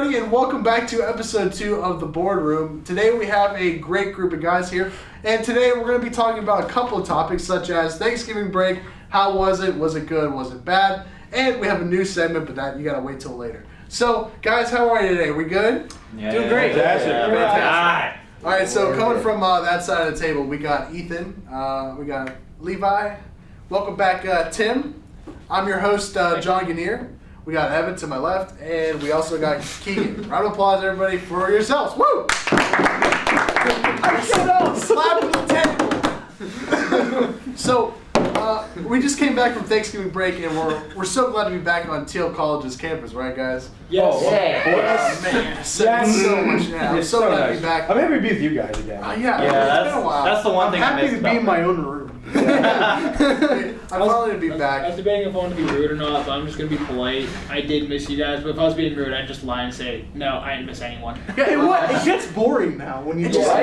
everybody, and welcome back to episode 2 of the Boardroom. Today we have a great group of guys here, and today we're going to be talking about a couple of topics such as Thanksgiving break, how was it good, was it bad, and we have a new segment, but that you got to wait till later. So, guys, how are you today? We good? Yeah. Doing great. Fantastic. All right, so coming from that side of the table, we got Ethan, we got Levi. Welcome back, Tim. I'm your host, John Ganiear. We got Evan to my left, and we also got Keegan. Round of applause, everybody, for yourselves. Woo! Slap the table. So, we just came back from Thanksgiving break, and we're so glad to be back on Teal College's campus, right, guys? Yes. Oh, yes. Man, so much now. I'm so glad to be back. I'm happy to be with you guys again. It's been a while. That's the one thing I'm I happy missed to be in my about own room. I'm finally to be back. I was debating if I want to be rude or not, but I'm just going to be polite. I did miss you guys, but if I was being rude, I'd just lie and say, no, I didn't miss anyone. Yeah, it gets boring now when you just,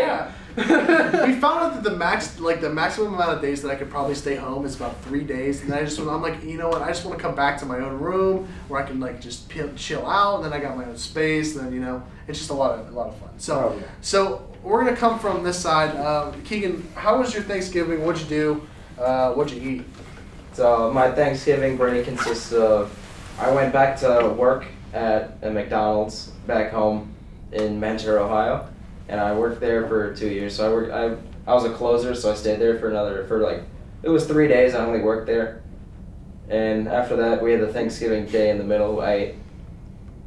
we found out that the maximum amount of days that I could probably stay home is about 3 days, and I'm like, you know what? I just want to come back to my own room where I can just chill out, and then I got my own space, and then it's just a lot of fun. So we're gonna come from this side. Keegan, how was your Thanksgiving? What'd you do? What'd you eat? So my Thanksgiving break consists of I went back to work at a McDonald's back home in Manchester, Ohio, and I worked there for 2 years. So I was a closer, so I stayed there it was 3 days. I only worked there, and after that we had the Thanksgiving day in the middle. I ate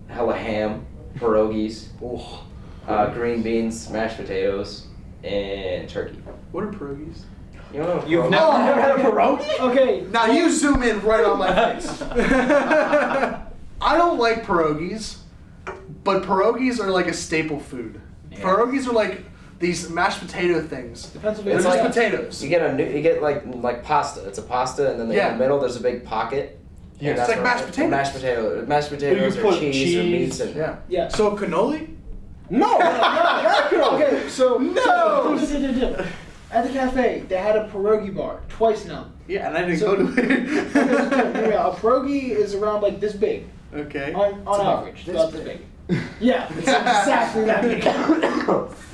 hella ham, pierogies, green beans, mashed potatoes, and turkey. What are pierogies? You don't know what You've pierogies never had a pierogi? Okay. Now you zoom in right on my face. I don't like pierogies, but pierogies are like a staple food. Yeah. Pierogies are like these mashed potato things. Depends on They're just potatoes. You get like pasta. It's a pasta, and then in the middle there's a big pocket. Yeah, it's like mashed potatoes. Mashed potatoes or cheese or meats. And, yeah. So cannoli? No, not cannoli. Okay, so no. At the cafe, they had a pierogi bar twice now. Yeah, and I didn't go to it. A pierogi is around like this big. Okay. On average, about this big. Yeah, it's exactly that big.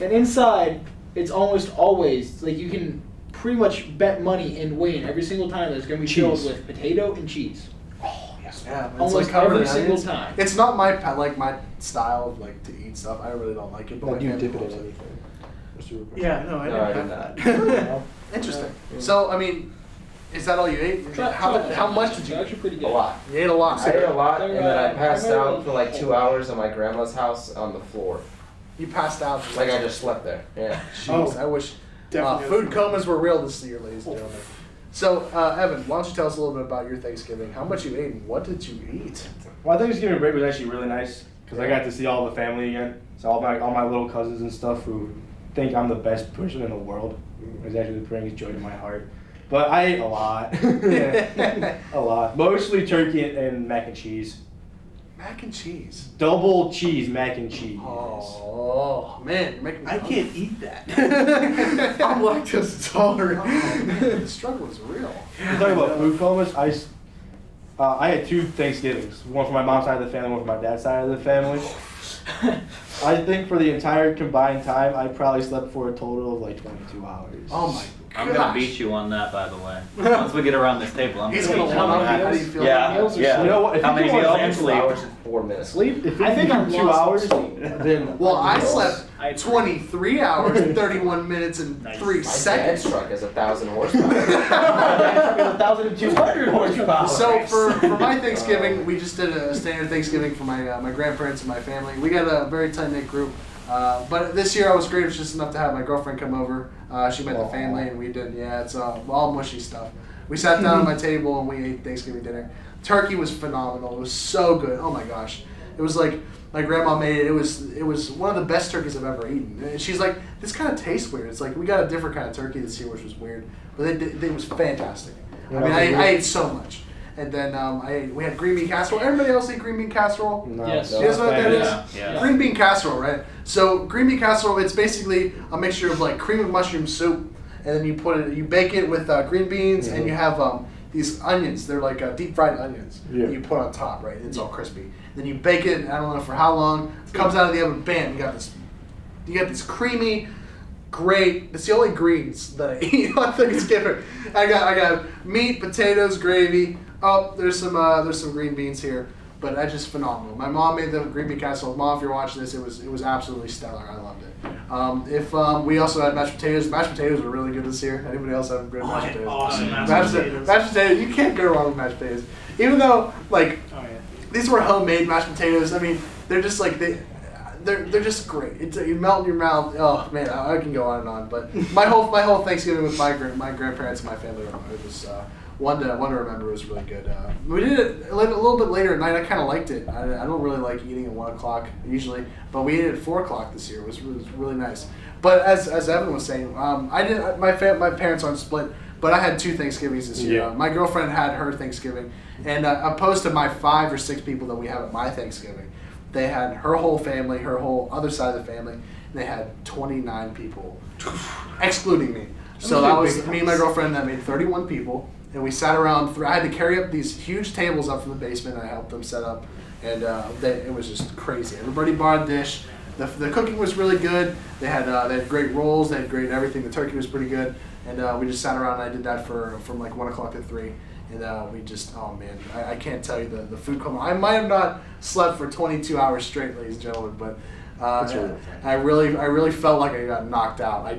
And inside, it's almost always like you can pretty much bet money and win every single time that it's going to be filled with potato and cheese. Oh yes. Yeah, it's almost every single time. It's not my style of to eat stuff. I really don't like it. But you dip it in anything? Yeah, no, I didn't have that. Interesting. So, I mean, is that all you ate? How much did you eat? Actually pretty good. A lot. You ate a lot. I ate a lot, and then I passed out for like 2 hours at my grandma's house on the floor. You passed out? Like I just slept there. Yeah. Jeez, I wish food comas were real this year, ladies and gentlemen. So, Evan, why don't you tell us a little bit about your Thanksgiving? How much you ate and what did you eat? My Thanksgiving break was actually really nice because I got to see all the family again. So all my little cousins and stuff who think I'm the best person in the world. It actually brings joy to my heart. But I ate a lot. A lot. Mostly turkey and mac and cheese. Mac and cheese? Double cheese mac and cheese. Oh man, you're making me I can't eat that. I'm lactose intolerant. The struggle is real. You're talking about food comas. I had 2 Thanksgivings. One for my mom's side of the family, one for my dad's side of the family. I think for the entire combined time, I probably slept for a total of like 22 hours. Oh my gosh. I'm gonna beat you on that, by the way. Once we get around this table, I'm He's gonna gonna beat you on one up you. that. How do you feel? Yeah, about yeah. You know what? If How you many do meals one and 2 sleep? hours and 4 minutes. Sleep? If I think I'm 2 hours, then... Well, I slept 23 hours, 31 minutes, and 3 My seconds. dad's truck has 1,000 horsepower. my dad took 1,200 horsepower. So for my Thanksgiving, we just did a standard Thanksgiving for my grandparents and my family. We got a very tight-knit group. But this year I was gracious enough to have my girlfriend come over. She met the family and we did, it's all mushy stuff. We sat down at my table and we ate Thanksgiving dinner. Turkey was phenomenal. It was so good. Oh my gosh. It was like my grandma made it. It was one of the best turkeys I've ever eaten. And she's like, this kind of tastes weird. It's like we got a different kind of turkey this year, which was weird. But it was fantastic. I mean, I ate so much. And then we had green bean casserole. Everybody else eat green bean casserole? No, Yes. You guys know what that is? Yeah. Green bean casserole, right? So green bean casserole, it's basically a mixture of like cream of mushroom soup, and then you bake it with green beans, and you have these onions. They're like deep fried onions Yeah. that you put on top, right? It's all crispy. Then you bake it. I don't know for how long. It comes out of the oven. Bam! You got this creamy, great. It's the only greens that I eat on Thanksgiving. I got meat, potatoes, gravy. Oh, there's some green beans here. But that's just phenomenal. My mom made the green bean casserole. Mom, if you're watching this, it was absolutely stellar. I loved it. We also had mashed potatoes. Mashed potatoes were really good this year. Anybody else have good mashed potatoes? Awesome Mashed potatoes. You can't go wrong with mashed potatoes. Even though these were homemade mashed potatoes. I mean, they're just like they're just great. You melt in your mouth. Oh man, I can go on and on. But my whole Thanksgiving with my grandparents and my family, it was. One to remember was really good. We did it a little bit later at night. I kind of liked it. I don't really like eating at 1 o'clock usually, but we ate it at 4 o'clock this year. It was really nice. But as Evan was saying, I did my parents aren't split, but I had 2 Thanksgivings this year. Yeah. My girlfriend had her Thanksgiving, and opposed to my 5 or 6 people that we have at my Thanksgiving, they had her whole family, her whole other side of the family, and they had 29 people, excluding me. So that was me and my girlfriend. That made 31 people. And we sat around. I had to carry up these huge tables up from the basement. I helped them set up, and it was just crazy. Everybody bought a dish. The cooking was really good. They had great rolls. They had great everything. The turkey was pretty good, and we just sat around. And I did that from like 1 o'clock to 3, and we just I can't tell you the food coma. I might have not slept for 22 hours straight, ladies and gentlemen, but I really felt like I got knocked out.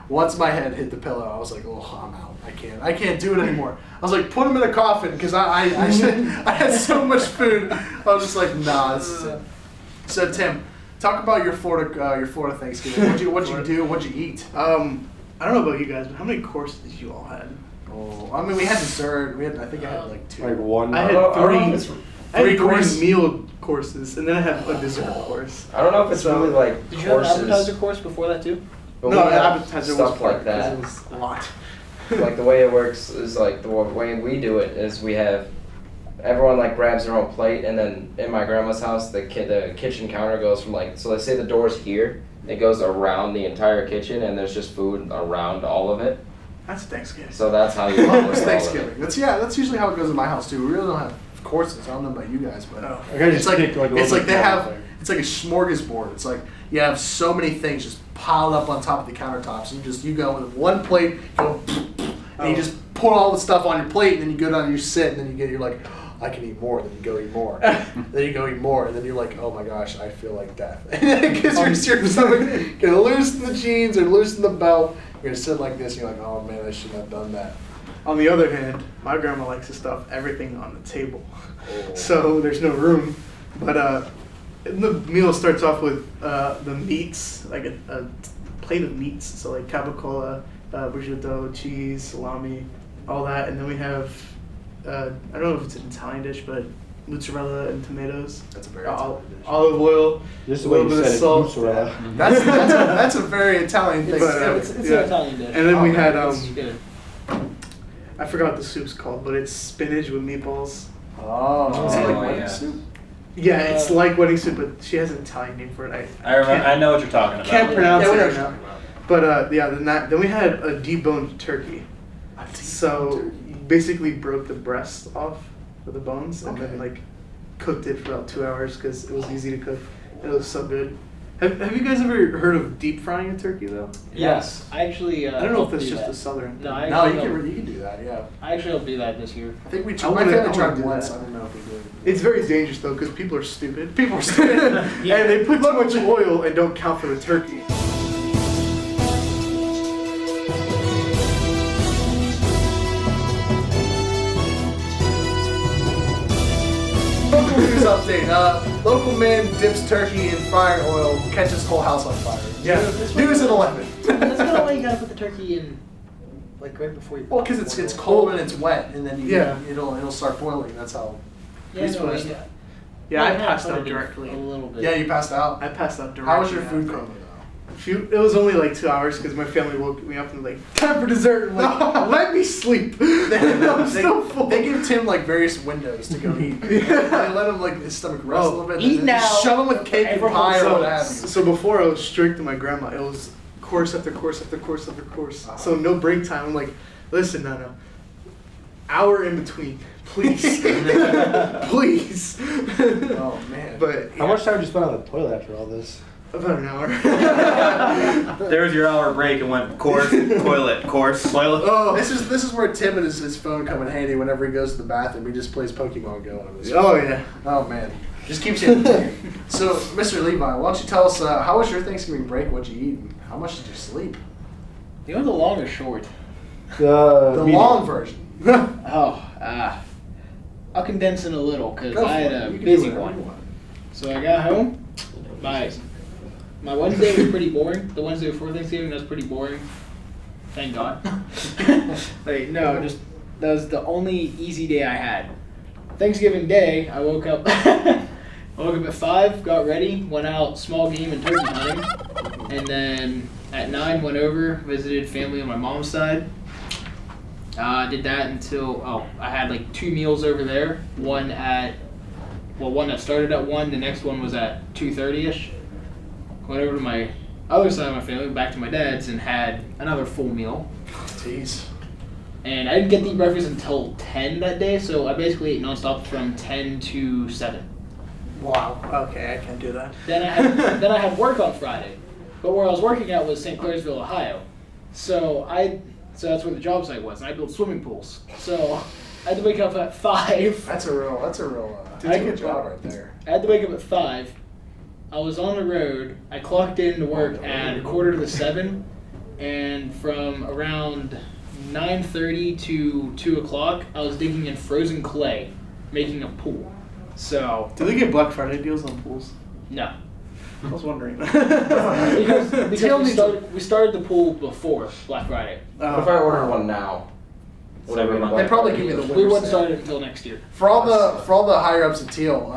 Once my head hit the pillow, I was like, oh, I'm out. I can't do it anymore. I was like, put him in a coffin, because I had so much food. I was just like, nah, this is it. So Tim, talk about your Florida Thanksgiving. What'd you do? What'd you eat? I don't know about you guys, but how many courses did you all had? Oh, I mean, we had dessert. I think I had like 2. Like 1. I had 3 course meal courses, and then I had a dessert course. I don't know if it's really like Did you have an courses. appetizer course before that too? But No, we the have appetizer stuff was part like that. It was a lot. Like the way it works is like the way we do it is we have everyone like grabs their own plate, and then in my grandma's house the kitchen counter goes from so let's say the door's here, it goes around the entire kitchen, and there's just food around all of it. That's Thanksgiving. So that's how you It's Thanksgiving. That's usually how it goes in my house too. We really don't have courses. I don't know about you guys, but it's like it's like a smorgasbord. It's like you have so many things just piled up on top of the countertops, and you go with one plate, and you just put all the stuff on your plate, and then you go down and you sit, and then you're like, I can eat more. Then you go eat more. Then you go eat more, and then you're like, oh my gosh, I feel like death. Because your stomach gonna loosen the jeans or loosen the belt. You're gonna sit like this, and you're like, oh man, I shouldn't have done that. On the other hand, my grandma likes to stuff everything on the table, Oh. so there's no room. But the meal starts off with the meats, like a plate of meats, so like capicola, prosciutto, cheese, salami, all that, and then we have I don't know if it's an Italian dish, but mozzarella and tomatoes. That's a very Italian dish. Olive oil, Just a the way little you bit of said it, salt. mozzarella. That's a very Italian thing. But, It's an yeah. Italian dish. And then we had It's good. I forgot what the soup's called, but it's spinach with meatballs. Oh, is it like Oh, wedding yeah. soup? Yeah, it's like wedding soup, but she has an Italian name for it. I remember. I know what you're talking about. Can't pronounce Yeah, we it know right what you're now. talking about. But then we had a deboned turkey. So you basically broke the breast off with the bones, and then Okay. cooked it for about 2 hours because it was easy to cook. It was so good. Have you guys ever heard of deep frying a turkey though? Yes. I actually. I don't know if helped that's do just that. a southern. No, thing. I No, actually you can do that. Yeah, I actually helped do that this year. I think I wanna- my I family wanna tried do once. that. I don't know if we did. It's very dangerous though because people are stupid. People are stupid. Yeah. And they put too much oil and don't count for the turkey. Local news update. Local man dips turkey in fryer oil, catches whole house on fire. Yeah. News at 11. That's kind of why you gotta put the turkey in, like right before you. Well, because it's cold and it's wet, and then Yeah. it'll start boiling. That's how. Yeah, You're no, supposed yeah. to. Yeah, I Yeah, passed put out it in directly. A little bit. Yeah, you passed out. I passed out directly. How was your food after. coma though? It was only like 2 hours because my family woke me up and like, time for dessert. I'm like, let me sleep. I'm still full. They give Tim like various windows to go eat. They let him like his stomach rest a little bit. Eat and then now. Shove him with cake and pie or what have you. So before I was strict to my grandma, it was course after course after course after course. So no break time. I'm like, listen, Nana, hour in between. Please. Please. Oh man. But How much time did you spend on the toilet after all this? about an hour. There's your hour break and went course, toilet, course, toilet. Oh, This is where Tim and his phone come in handy whenever he goes to the bathroom. He just plays Pokemon Go on his phone. oh yeah. Oh man, just keeps you entertained. So, Mr. Levi, why don't you tell us how was your Thanksgiving break? What'd you eat? And how much did you sleep? You want the long or short? The medium. long version. I'll condense it a little because Go I had for it. a You can busy do whatever you one. want. So I got home. My Wednesday was pretty boring. The Wednesday before Thanksgiving was pretty boring. Thank God. Like, no, just that was the only easy day I had. Thanksgiving Day, I woke up. I woke up at 5, got ready, went out small game and turkey hunting, and then at 9 went over, visited family on my mom's side. Did that until I had like 2 meals over there. One that started at 1, the next one was at 2:30ish. Went over to my other side of my family, back to my dad's, and had another full meal. Jeez. And I didn't get to eat breakfast until 10 that day, so I basically ate nonstop from 10 to 7. Wow. Okay, I can't do that. Then I had work on Friday, but where I was working at was St. Clairsville, Ohio. So that's where the job site was, and I built swimming pools. So I had to wake up at 5. That's a real good job right there. I had to wake up at 5. I was on the road. I clocked in to work at 6:45, and from around 9:30 to 2 o'clock, I was digging in frozen clay, making a pool. So Do they get Black Friday deals on pools? no, I was wondering. because Tell me- we started the pool before Black Friday. What if I order one now? Whatever month. They probably give you the winter We wouldn't sale. start it until next year. For all the higher ups at Teal,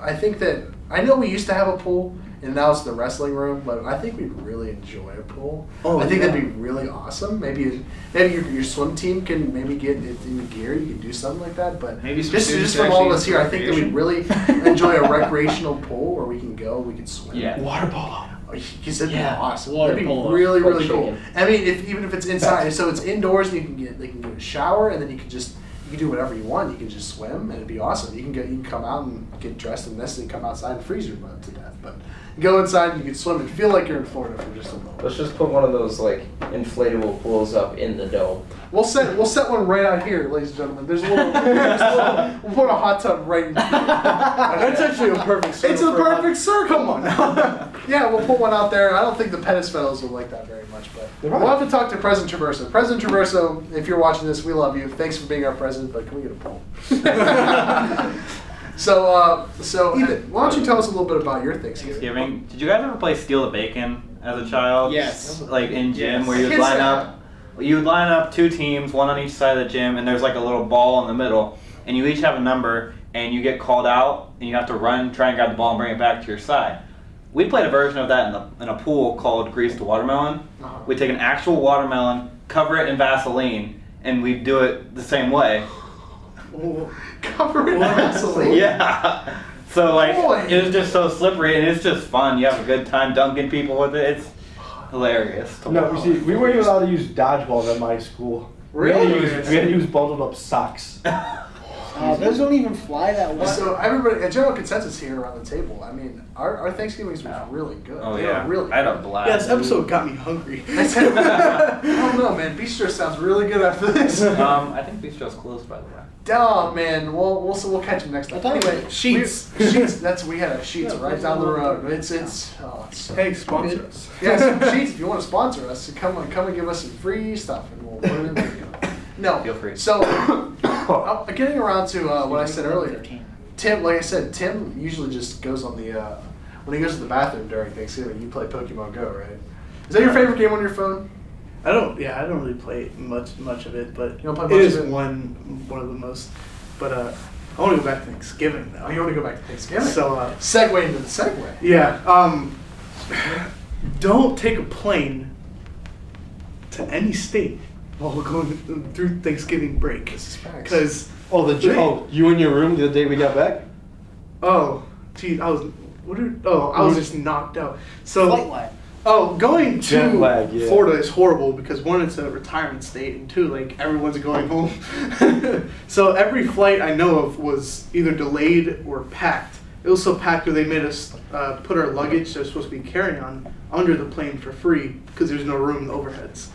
I think that I know we used to have a pool, and now it's the wrestling room. But I think we'd really enjoy a pool. Oh, I think yeah. that'd be really awesome. Maybe your swim team can maybe get it in gear. You can do something like that. But Maybe some just students from all actually of us here, I think that we'd recreation. really enjoy a recreational pool where we can go, we can swim. Yeah. Water polo. Because that'd be Yeah, awesome. water That'd be polo, really, fried really cool. chicken. I mean, even if it's inside, so it's indoors, and they can get a shower, and then you can do whatever you want. You can just swim, and it'd be awesome. You can come out and get dressed in this, and come outside and freeze your butt to death. But go inside, and you can swim and feel like you're in Florida for just a moment. Let's just put one of those like inflatable pools up in the dome. We'll set one right out here, ladies and gentlemen. There's a little. We'll put a hot tub right in here. That's actually a perfect circle. It's a for perfect circle. Come on now. Yeah, we'll put one out there. I don't think the Pettis fellows will like that very much, but They're we'll right. have to talk to President Traverso. President Traverso, if you're watching this, we love you. Thanks for being our president, but can we get a poll? So Ethan, why don't you tell us a little bit about your Thanksgiving? Thanksgiving. Did you guys ever play Steal the Bacon as a child? Yes. Like in gym Yes. where you would Kids line have- up. You would line up 2 teams, one on each side of the gym, and there's like a little ball in the middle, and you each have a number, and you get called out, and you have to run, try and grab the ball, and bring it back to your side. We played a version of that in a pool called Greased Watermelon. Uh-huh. We take an actual watermelon, cover it in Vaseline, and we do it the same way. Cover it in Vaseline. Yeah. So like Boy. it was just so slippery, and it's just fun. You have a good time dunking people with it. It's hilarious. to No, watch. you see, we weren't even allowed to use dodgeballs at my school. Really? We had to use bundled up socks. Those don't even fly that well. So everybody, a general consensus here around the table. I mean, our Thanksgivings was really good. Oh They yeah, were really I had a good. blast. Yeah, this episode got me hungry. I said, I don't know, man. Bistro sounds really good after this. I think Bistro's closed, by the way. Oh man, we'll catch him next time. I thought it Anyway, was Sheets. Sheets. We had a Sheets Yeah, right that's down the the road. one. It's so Hey, sponsor us. yes, Sheets. If you want to sponsor us, come and give us some free stuff, and we'll put it in there. No, Feel free. So, getting around to what I said earlier, Tim. Like I said, Tim usually just goes on the when he goes to the bathroom during Thanksgiving. You play Pokemon Go, right? Is that your favorite game on your phone? I don't really play much of it, but You don't play it much is of it? one of the most. But I want to go back to Thanksgiving now. Oh, you want to go back to Thanksgiving? So segue into the segue. yeah, don't take a plane to any state while we're going through Thanksgiving break, This is facts. because You in your room the day we got back? gee, I was just knocked out. So Flight lag. Oh, going Jet to lag, yeah. Florida is horrible because one, it's a retirement state, and two, like everyone's going home. So every flight I know of was either delayed or packed. It was so packed that they made us put our luggage that was supposed to be carry-on under the plane for free because there's no room in the overheads.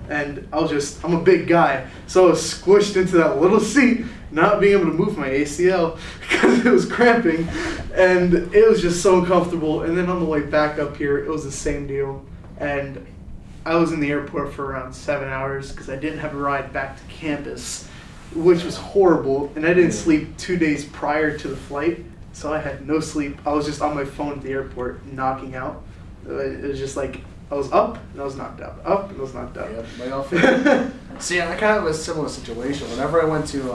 And I'm a big guy, so I was squished into that little seat, not being able to move my ACL because it was cramping, and it was just so uncomfortable. And then on the way back up here, it was the same deal. And I was in the airport for around 7 hours because I didn't have a ride back to campus, which was horrible. And I didn't sleep 2 days prior to the flight, so I had no sleep. I was just on my phone at the airport knocking out. It was just like, I was up and I was knocked out. Up and I was knocked out. Yep, we all feel. See, I kind of have a similar situation. Whenever I went to,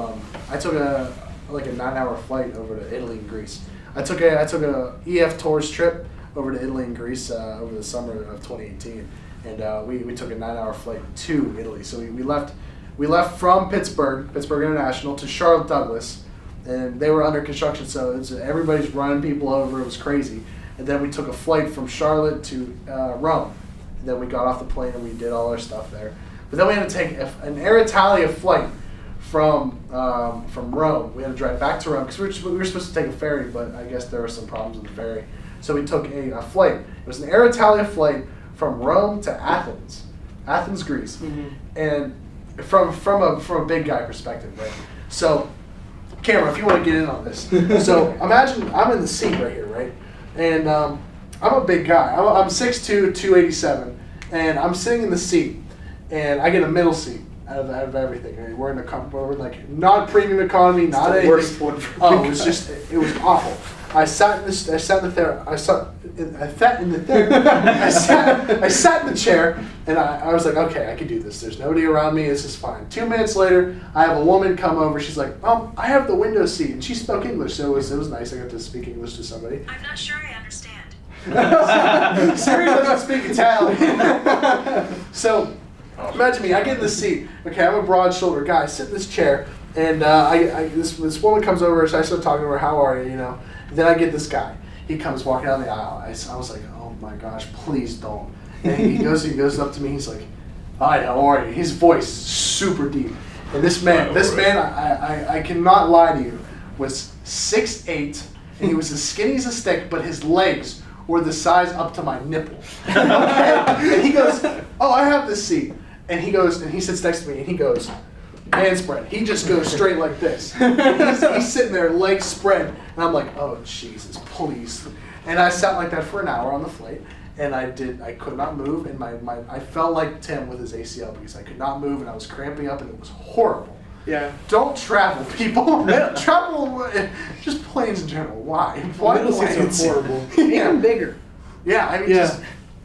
I took a 9-hour flight over to Italy and Greece. I took a EF Tours trip over to Italy and Greece over the summer of 2018, and we took a 9-hour flight to Italy. So we left from Pittsburgh International to Charlotte Douglas, and they were under construction, so everybody's running people over. It was crazy. And then we took a flight from Charlotte to Rome. And then we got off the plane and we did all our stuff there. But then we had to take an Air Italia flight from Rome. We had to drive back to Rome because we were supposed to take a ferry, but I guess there were some problems with the ferry. So we took a flight. It was an Air Italia flight from Rome to Athens, Greece. Mm-hmm. And from a big guy perspective, right? So, Cameron, if you want to get in on this. So imagine I'm in the seat right here, right? And I'm a big guy. I'm 6'2", 287, and I'm sitting in the seat, and I get a middle seat out of everything. Right? We're in like not premium economy, not anything. Worst one for it was awful. I sat in the chair, and I was like, okay, I can do this. There's nobody around me. This is fine. 2 minutes later, I have a woman come over. She's like, I have the window seat, and she spoke English, so it was nice. I got to speak English to somebody. I'm not sure I understand. Siri doesn't speak Italian. So imagine me. I get in the seat. Okay, I'm a broad-shouldered guy. I sit in this chair, and this woman comes over. So I start talking to her. How are you? You know. Then I get this guy. He comes walking down the aisle. I was like, oh my gosh, please don't. And he goes up to me. He's like, hi, how are you? His voice super deep. And this man, I cannot lie to you, was 6'8", and he was as skinny as a stick, but his legs were the size up to my nipple. Okay? And he goes, oh, I have this seat. And he sits next to me, and he goes, man spread. He just goes straight like this. He's sitting there, legs spread, and I'm like, oh Jesus, please. And I sat like that for an hour on the flight, and I could not move, and I felt like Tim with his ACL because I could not move, and I was cramping up, and it was horrible. Yeah. Don't travel, people. Travel, just planes in general. Why? Why Middle seats planes? are horrible. Make them bigger. Yeah, I mean, Yeah.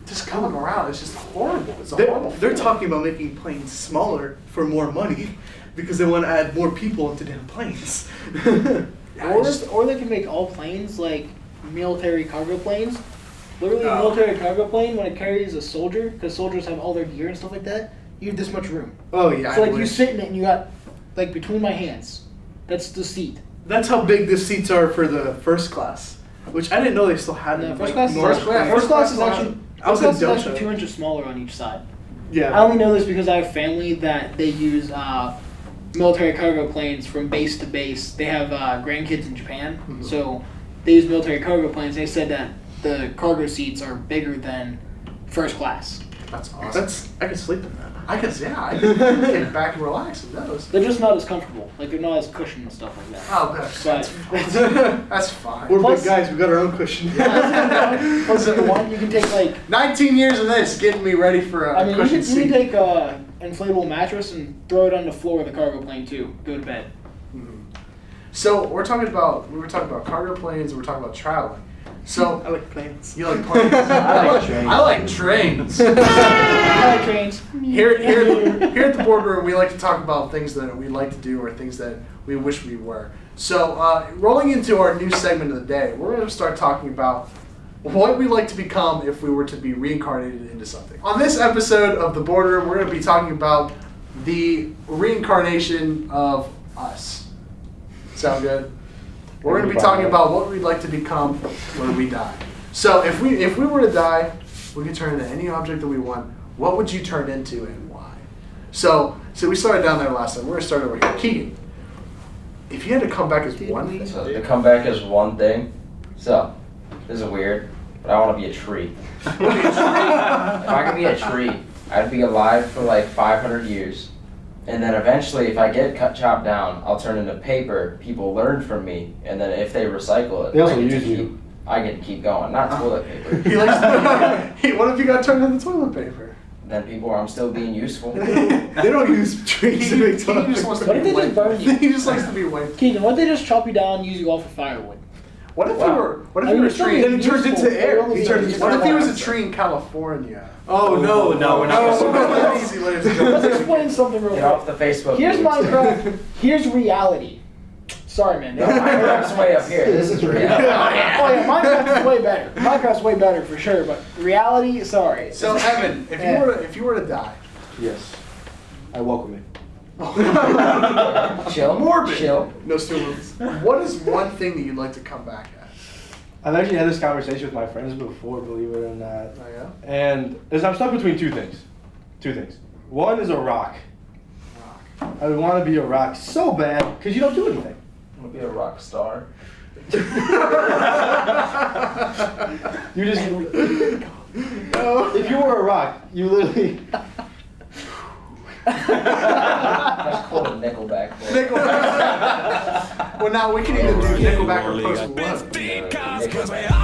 just coming around, it's just horrible. It's a horrible They're feeling. talking about making planes smaller for more money because they want to add more people into damn planes. Or they can make all planes like military cargo planes. Literally, a military cargo plane, when it carries a soldier, because soldiers have all their gear and stuff like that, you have this much room. Oh yeah. So I like you wish. sit in it and you got, like between my hands, that's the seat. That's how big the seats are for the first class, which I didn't know they still had. Yeah, in, first like, class, North first Korea. class is actually, I was first in class is actually Delta. 2 inches smaller on each side. I Yeah. only know this because I have family that they use military cargo planes from base to base. They have grandkids in Japan, so they use military cargo planes. They said that the cargo seats are bigger than first class. That's awesome. I can sleep in that. I can get back and relax in those. They're just not as comfortable. Like they're not as cushioned and stuff like that. Oh, that's fine. We're Plus- big guys. We got our own cushion. Plus, if you want, you can take like 19 years of this getting me ready for a you cushion can seat. take a inflatable mattress and throw it on the floor of the cargo plane too. Go to bed. So we were talking about cargo planes, and we're talking about traveling. So I like planes. you like planes? I like trains. I like trains. I like trains. Here at the boardroom, we like to talk about things that we like to do or things that we wish we were. So rolling into our new segment of the day, we're going to start talking about what we like to become if we were to be reincarnated into something. On this episode of the boardroom, we're going to be talking about the reincarnation of us. Sound good? We're going to be talking about what we'd like to become when we die. So if we were to die, we can turn into any object that we want. What would you turn into and why? So we started down there last time. We're gonna start over here. Keegan, if you had to come back as one thing. So to come back as one thing. So this is weird, but I want to be a tree. If I could be a tree, I'd be alive for like 500 years. And then eventually, if I get chopped down, I'll turn into paper. People learn from me, and then if they recycle it, They also use you. I get to keep going. Not toilet paper. He likes to, what if you got turned into toilet paper? Then people, I'm still being useful. They don't use trees to make Keegan just wants to What if be they just burn white. you? He just likes to be white. Keegan, what if they just chop you down and use you all for firewood? What if you were? What if I you mean, were a it's still tree? Then it turns useful. into air. It He turns into What if he was a fire. tree in California? Oh no, we're not Oh, gonna- that's easy, ladies and Let's gentlemen. explain something real Get off quick. the Facebook. Here's memes. Minecraft. Here's reality. Sorry, man. No, Minecraft's way up here. This is real. Oh yeah, Minecraft's way better. Minecraft's way better for sure, but reality, sorry. So Evan, if you were to die, Yes. I welcome it. Chill. Morbid. Chill. no students, what is one thing that you'd like to come back as? I've actually had this conversation with my friends before, believe it or not. Oh yeah. And I'm stuck between two things. One is a rock. Rock. I would want to be a rock so bad because you don't do anything. I'm gonna be a rock star. You just if you were a rock, you literally. That's called a Nickelback. Well, now we can either do Nickelback or Post-Malone.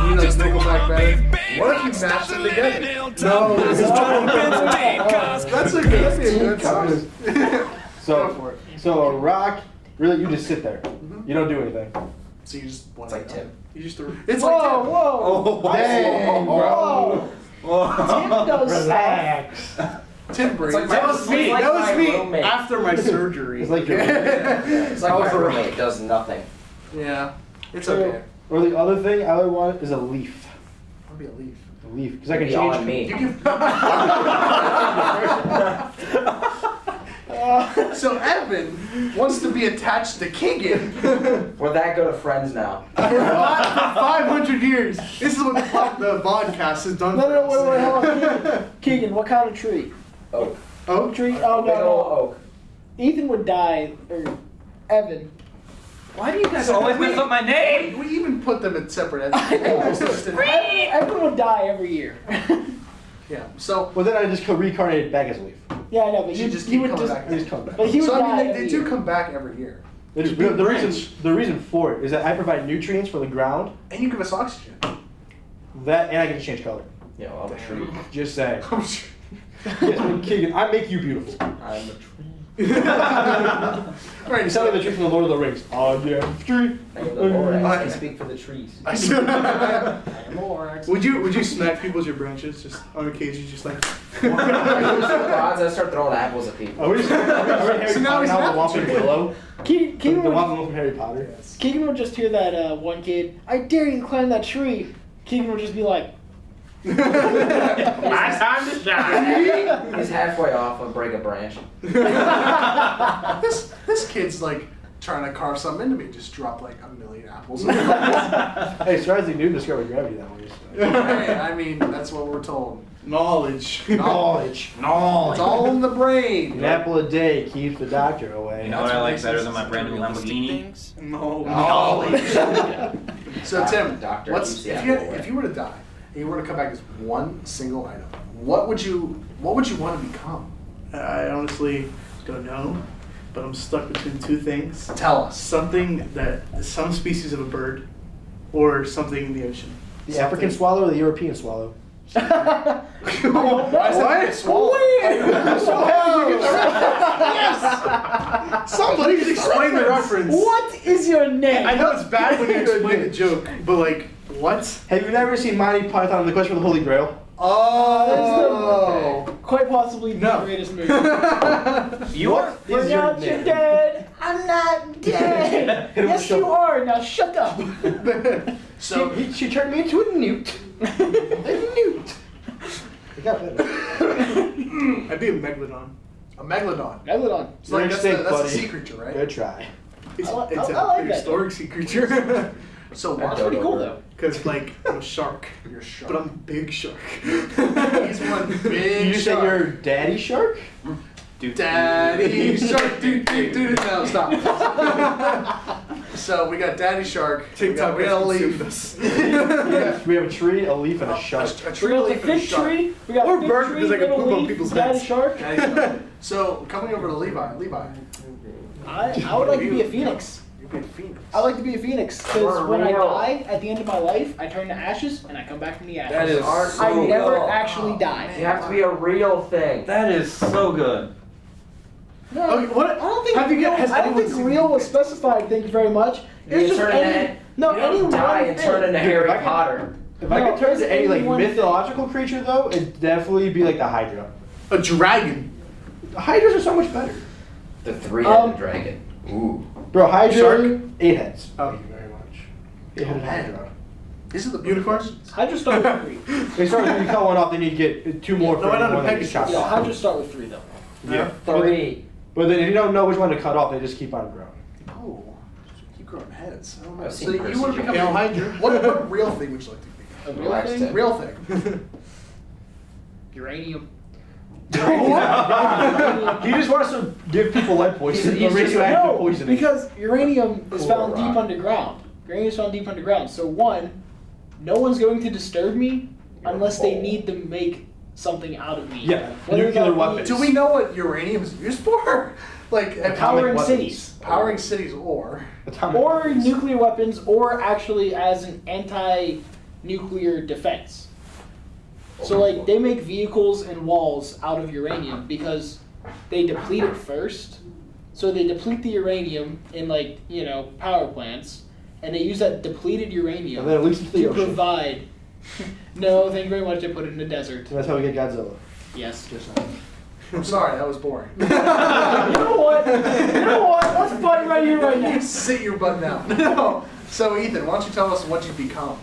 You know Nickelback better. What if you mashed them together? No. That's a good song. Go for it. So a rock, really, you just sit there. You don't do anything. So you just want It's like Tim. You just it's like Whoa, Tim. whoa. Dang, bro. Tim does Relax. Tim Brady. It's like That was me. like That was my me roommate. after my surgery. It's like your. It's like my roommate does nothing. Yeah, it's So- okay. Or the other thing I would want is a leaf. I'll be a leaf. A leaf, because I can Be change. on me. You can. So Evan wants to be attached to Keegan We're that good of friends now. for 500 years. This is what the podcast has done. No, for no, us. wait, hold on. Keegan, what kind of tree? Oak. Oak tree? Oh, Big ol' no. oak. Ethan would die, or Evan. Why do you guys always mess up my name? We even put them in separate entities. Evan would die every year. Yeah. So. Well, then I just could reincarnate it back as a leaf. Yeah, I know, but You you just he keep would coming just. back. They just come back. But he would So I die mean, they every do year. come back every year, The reason for it is that I provide nutrients for the ground. and you give us oxygen. That and I can change color. Yeah, well, I'm a tree. Just saying. I'm sure. Yes, but Keegan, I make you beautiful. I'm a tree. Right. You sound like the tree from the Lord of the Rings. Oh yeah, tree. I am the Lorax. I speak for the trees. I swear. I am a Lorax. Would you smack people with your branches just on occasion, just like? Odds I start throwing apples at people. Are we Harry So now Potter he's now, not the one from tree. Willow? Keegan The would, one from Harry Potter. Keegan would just hear that one kid, I dare you to climb that tree. Keegan would just be like, My time to shine. He's halfway off and break a branch. This kid's like trying to carve something into me. Just drop like 1,000,000 apples. Hey, Sir Isaac Newton discovered gravity that way. So. Hey, I mean, that's what we're told. Knowledge. Knowledge. It's all in the brain. An apple a day keeps the doctor away. You know what I like better than my brand new Lamborghini? No. Knowledge. So Tim, Doctor what's keeps the if you apple away. if you were to die and you were to come back as one single item, what would you want to become? I honestly don't know, but I'm stuck between two things. Tell us. Something that some species of a bird, or something in the ocean. The African swallow or the European swallow? What? Yes! Somebody just explain the reference. what is your name? I know it's bad when you explain the joke, but like, what? Have you never seen Monty Python and the Quest for the Holy Grail? Oh. Quite possibly the No. greatest movie. You are? We're Is your not name? dead. I'm not dead. Hit him with Yes, the you shovel. are. Now shut up. So She turned me into a newt. A newt. It got better. I'd be a megalodon. a megalodon. Megalodon. It's like You're that's extinct, the buddy. sea creature, right? Good try. It's, I like it's that. a prehistoric sea creature. So That's why? Pretty cool though. because like I'm a shark, You're a shark. but I'm a big shark. He's one big You just said shark. you're Daddy Shark? Daddy Shark. Do. No, stop. So we got Daddy Shark. TikTok we got a has leaf. consumed us. We have a tree, a leaf, and a shark. A We tree got the leaf and a fig shark. tree. We got Or fig bird, tree, because I can little poop on leaf, people's daddy heads. shark. Daddy Shark. So coming over to Levi. Levi. I would like to be a phoenix. You'd be a phoenix. I like to be a phoenix because when I die at the end of my life, I turn to ashes and I come back from the ashes. That is I so never good. actually die. You have to be a real thing. That is so good. No, Okay, what- I don't think have you real, got- has I don't anyone think seen real was Misfits? specified. Thank you very much. You It's just turn any, into no, you any don't die one and thing. turn into Dude, Harry if I could- Potter. If I No, could turn there's to any like only one mythological creature though, it'd definitely be like the Hydra. A dragon. The Hydras are so much better. The three-headed dragon. Ooh. Bro, Hydra, Shark? 8 heads. Oh, thank you very much. 8-headed Hydra. These are the Unicorns? Hydra start with 3. They start when you cut one off, then you get 2 more No, for why not every one a that gets chopped Yeah, off. Hydra start with 3 though. Yeah. 3. But then if you don't know which one to cut off, they just keep on growing. Oh, keep growing heads. I don't know. I've So seen you Percy would become Jackson. a Hydra. What real thing would you like to be? A real Relax, thing? Tim. Real thing. Uranium. He just wants to give people lead poisoning. He's or radioactive No, poisoning. because uranium is Cool found rock. deep underground. Uranium is found deep underground. So one, no one's going to disturb me unless they need to make something out of me. Yeah, Whether nuclear that be weapons. Do we know what uranium is used for? Like powering weapons. cities, powering cities, or Atomic or weapons. nuclear weapons, or actually as an anti-nuclear defense. So like they make vehicles and walls out of uranium because they deplete it first. So they deplete the uranium in like, power plants, and they use that depleted uranium And then it leaks into the to ocean. provide. No, thank you very much. They put it in the desert. And that's how we get Godzilla. Yes. I'm sorry, that was boring. You know what? Let's fight right here, right now. Sit your butt down. No. So Ethan, why don't you tell us what you've become?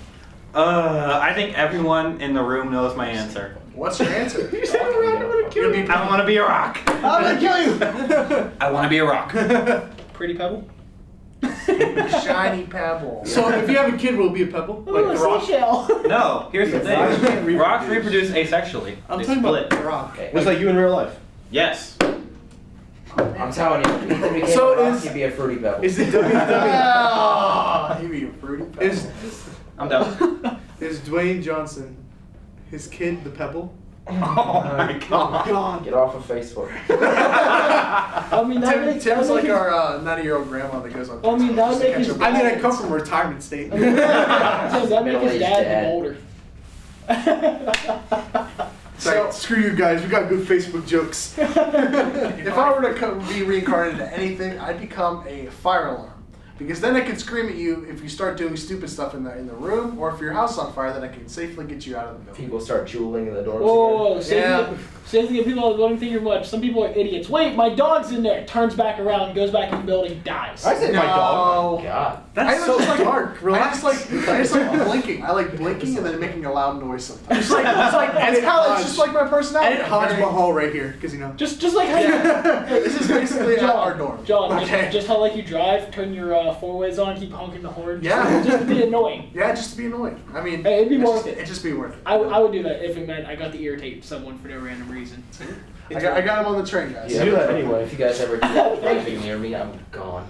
I think everyone in the room knows my answer. What's your answer? You said I'm gonna kill you. I want to be a rock. I'm gonna kill you. I want to be a rock. Pretty pebble. Shiny pebble. So if you have a kid, will it be a pebble? Ooh, Like the a rock? seashell. No, here's the Rocks can't thing. Rocks reproduce. reproduce asexually. I'm They talking split. about the rock. Okay. Just like you in real life. Yes. I'm telling you, Ethan became So a rock, is- he'd be a fruity pebble. Is it WWE? Ah, you be a fruity pebble. I'm done. Is Dwayne Johnson his kid the pebble? Oh my god. Get off of Facebook. I mean, that Tim's makes like our 90-year-old grandma that goes on. I mean, that would make his I mean, I come from a retirement state. Tim, that make his Middle-aged dad dad. older. So, screw you guys, we got good Facebook jokes. If I were to be reincarnated into anything, I'd become a fire alarm. Because then I can scream at you if you start doing stupid stuff in the room, or if your house is on fire, then I can safely get you out of the building. People start jeweling in the dorms Whoa, again. same thing. People don't think you're much. Some people are idiots. Wait, my dog's in there. Turns back around, goes back in the building, dies. I said my dog. God. That's I so just like dark. I Relax. just like blinking. I like blinking and then making a loud noise sometimes. It's like It's edit it's just like my personality. Edit Hodge Mahal right here, because you know. Just like how This is basically John, our dorm. John, Okay. just how like you drive, turn your four-ways on, keep honking the horn. Yeah. Just to be annoying. Yeah, just to be annoying. I mean, Hey, it'd be it's worth just, it. It'd just be worth it. I would do that if it meant I got to irritate someone for no random reason. I got him on the train, guys. Yeah, do that anyway. If you guys ever do that driving near me, I'm gone.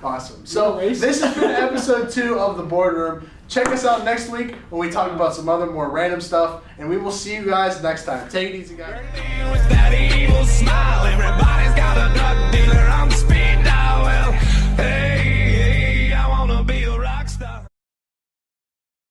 Awesome. So this has been episode 2 of the Boardroom. Check us out next week when we talk about some other more random stuff, and we will see you guys next time. Take it easy, guys. With that evil smile, everybody